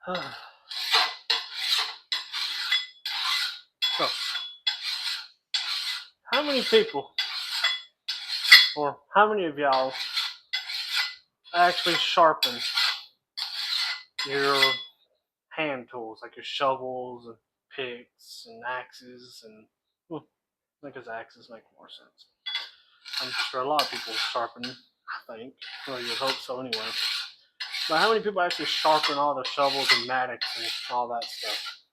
So, how many people, or how many of y'all actually sharpen your hand tools, like your shovels and picks and axes and, well, because axes make more sense. I'm sure a lot of people sharpen, I think. Well, you'd hope so anyway. But how many people actually sharpen all the shovels and mattocks and all that stuff?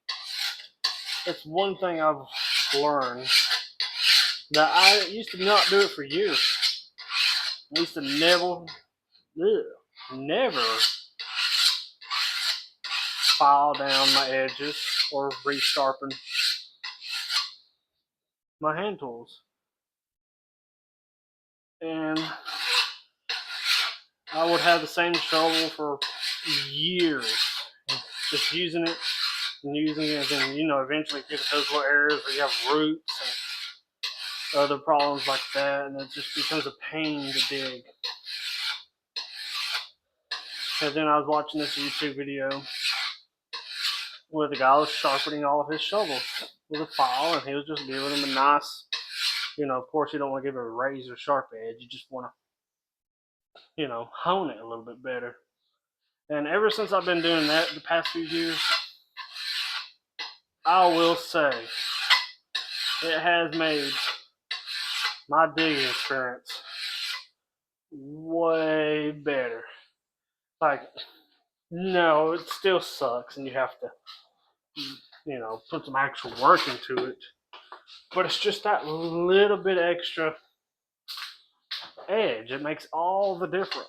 It's one thing I've learned that I used to not do it for years. I used to never file down my edges or re-sharpen my hand tools. And I would have the same shovel for years, just using it and using it, and eventually get to those little areas where you have roots and other problems like that, and it just becomes a pain to dig. And then I was watching this YouTube video where the guy was sharpening all of his shovels with a file, and he was just giving them a nice, of course you don't want to give it a razor sharp edge, you just want to, hone it a little bit better. And ever since I've been doing that the past few years, I will say it has made my digging experience way better. Like, no, it still sucks and you have to, put some actual work into it. But it's just that little bit extra edge. It makes all the difference.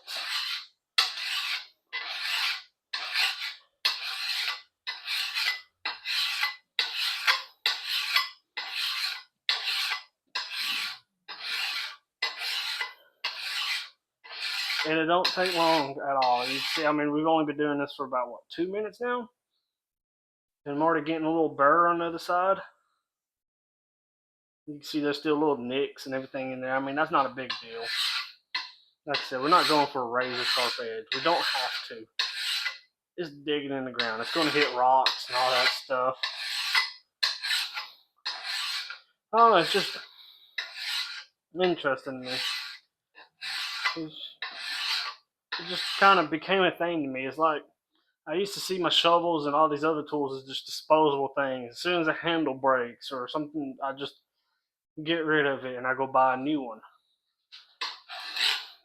And it don't take long at all. You see, we've only been doing this for about, 2 minutes now? And I'm already getting a little burr on the other side. You can see there's still little nicks and everything in there. That's not a big deal. Like I said, we're not going for a razor sharp edge. We don't have to. It's digging in the ground. It's going to hit rocks and all that stuff. I don't know, it's just interesting to me. It just kind of became a thing to me. It's like I used to see my shovels and all these other tools as just disposable things. As soon as a handle breaks or something, I just get rid of it and I go buy a new one.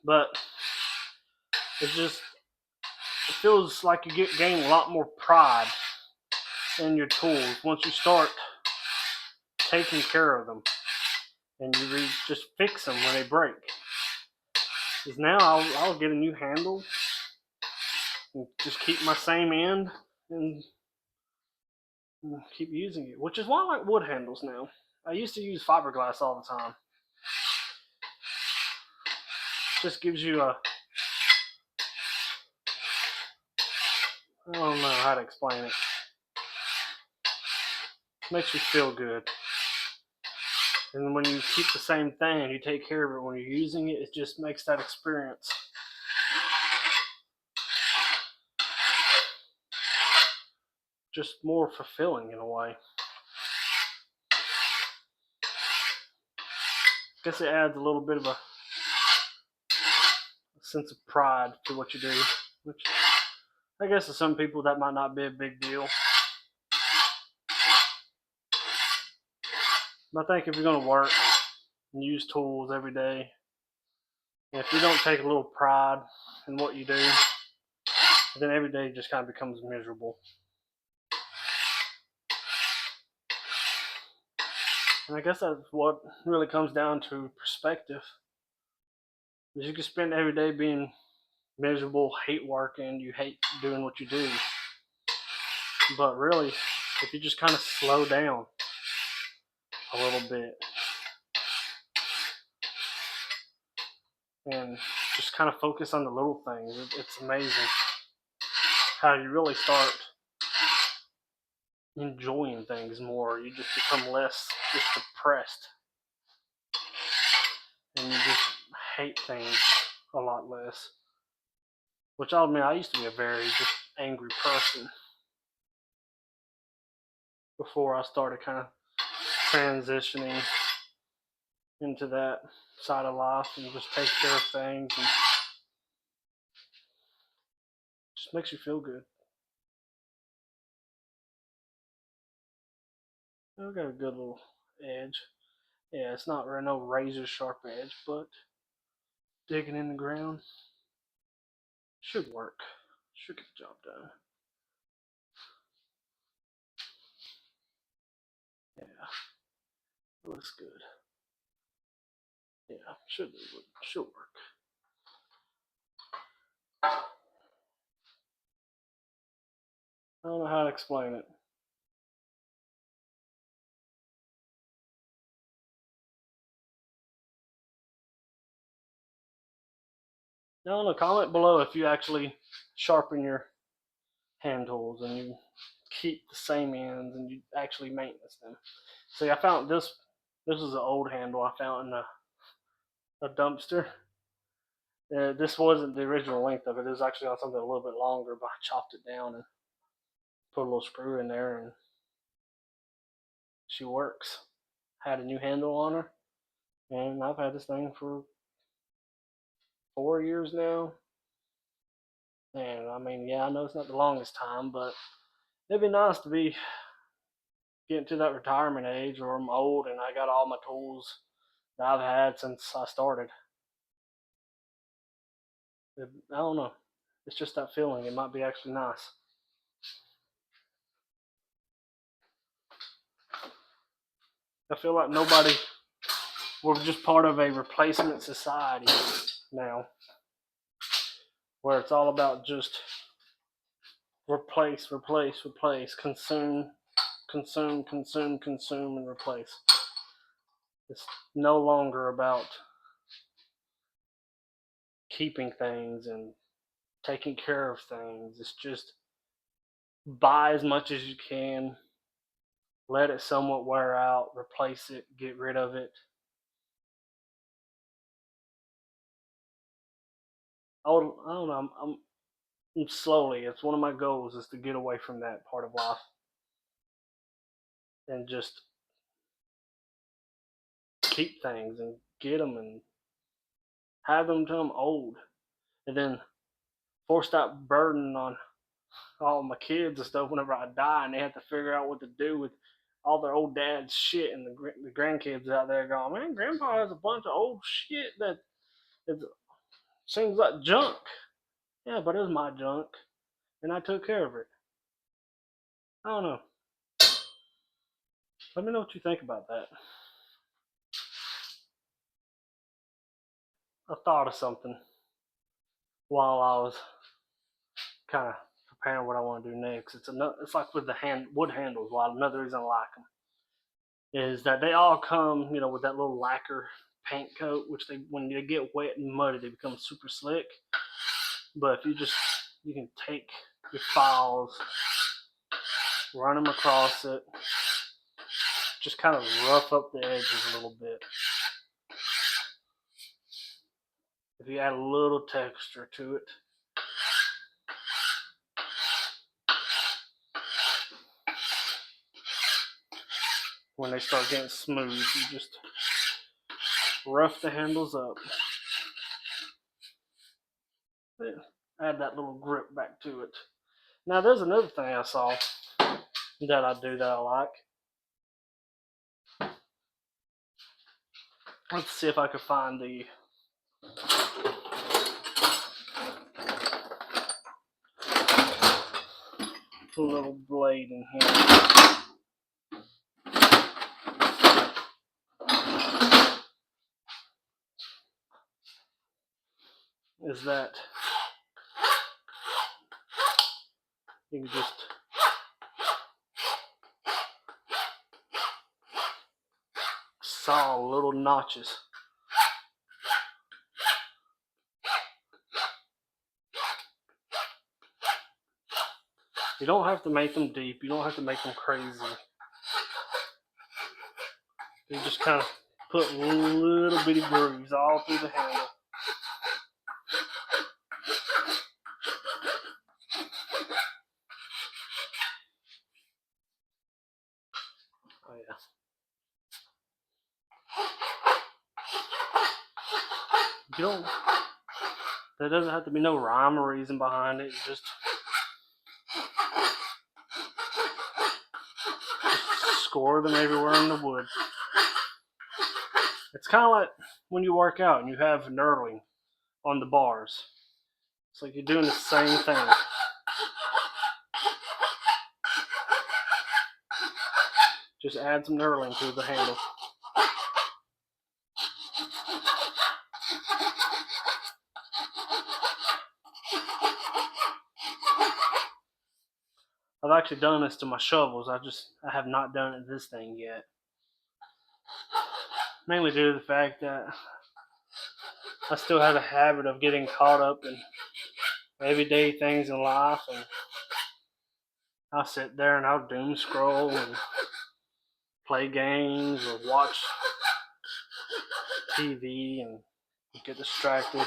But it feels like you gain a lot more pride in your tools once you start taking care of them and you just fix them when they break. Because now I'll get a new handle and just keep my same end and keep using it, which is why I like wood handles now. I used to use fiberglass all the time. Just gives you I don't know how to explain it. Makes you feel good. And when you keep the same thing and you take care of it when you're using it, it just makes that experience just more fulfilling in a way. I guess it adds a little bit of a sense of pride to what you do, which I guess to some people that might not be a big deal. But I think if you're going to work and use tools every day, and if you don't take a little pride in what you do, then every day just kind of becomes miserable. And I guess that's what really comes down to perspective. Is you can spend every day being miserable, hate working, you hate doing what you do. But really, if you just kind of slow down a little bit and just kind of focus on the little things, it's amazing how you really start enjoying things more. You just become less just depressed. And you just hate things a lot less. Which I'll admit, I used to be a very just angry person. before I started kind of transitioning into that side of life and just take care of things, and just makes you feel good. I've got a good little edge. Yeah, it's not no razor sharp edge, but digging in the ground should work. Should get the job done. Yeah, it looks good. Yeah, should work. I don't know how to explain it. I don't know. Comment below if you actually sharpen your hand tools and you keep the same ends and you actually maintenance them. See, I found this. This is an old handle I found in a dumpster. This wasn't the original length of it. It was actually on something a little bit longer, but I chopped it down and put a little screw in there, and she works. Had a new handle on her, and I've had this thing for 4 years now. And I mean, yeah, I know it's not the longest time, but it'd be nice to be getting to that retirement age where I'm old and I got all my tools that I've had since I started. I don't know. It's just that feeling. It might be actually nice. I feel like we're just part of a replacement society now where it's all about just replace, replace, replace, consume, consume, consume, consume, and replace. It's no longer about keeping things and taking care of things. It's just buy as much as you can, let it somewhat wear out, replace it, get rid of it. I don't know. I'm slowly. It's one of my goals is to get away from that part of life and just keep things and get them and have them till I'm old, and then force that burden on all my kids and stuff whenever I die, and they have to figure out what to do with all their old dad's shit, and the grandkids out there going, man, Grandpa has a bunch of old shit that it seems like junk. Yeah, but it was my junk, and I took care of it. I don't know. Let me know what you think about that. I thought of something while I was kind of preparing what I want to do next. It's like with the wood handles. Why another reason I like them is that they all come, with that little lacquer paint coat, which when they get wet and muddy, they become super slick. But if you can take your files, run them across it, just kind of rough up the edges a little bit. If you add a little texture to it, when they start getting smooth, you just rough the handles up. Add that little grip back to it. Now, there's another thing I saw that I do that I like. Let's see if I can find the little blade in here. Is that you can just saw little notches. You don't have to make them deep. You don't have to make them crazy. You just kind of put little bitty grooves all through the handle. You don't. There doesn't have to be no rhyme or reason behind it. Just score them everywhere in the wood. It's kind of like when you work out and you have knurling on the bars. It's like you're doing the same thing. Just add some knurling to the handle. I've actually done this to my shovels. I have not done it to this thing yet. Mainly due to the fact that I still have a habit of getting caught up in everyday things in life, and I'll sit there and I'll doom scroll and play games or watch TV and get distracted.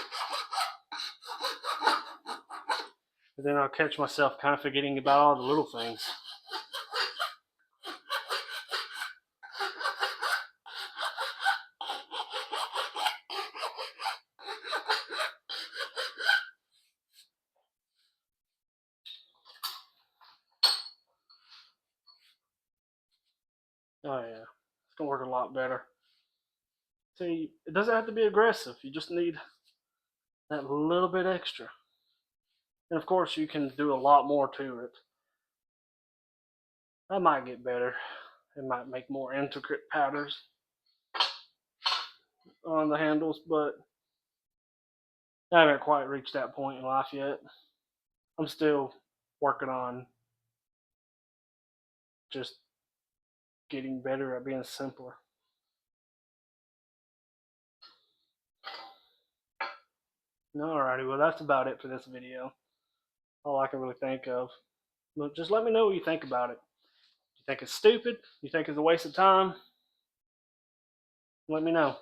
But then I'll catch myself kind of forgetting about all the little things. Oh yeah, it's gonna work a lot better. See, it doesn't have to be aggressive. You just need that little bit extra. And of course, you can do a lot more to it. That might get better. It might make more intricate patterns on the handles, but I haven't quite reached that point in life yet. I'm still working on just getting better at being simpler. Alrighty, well that's about it for this video. All I can really think of. But just let me know what you think about it. You think it's stupid? You think it's a waste of time? Let me know.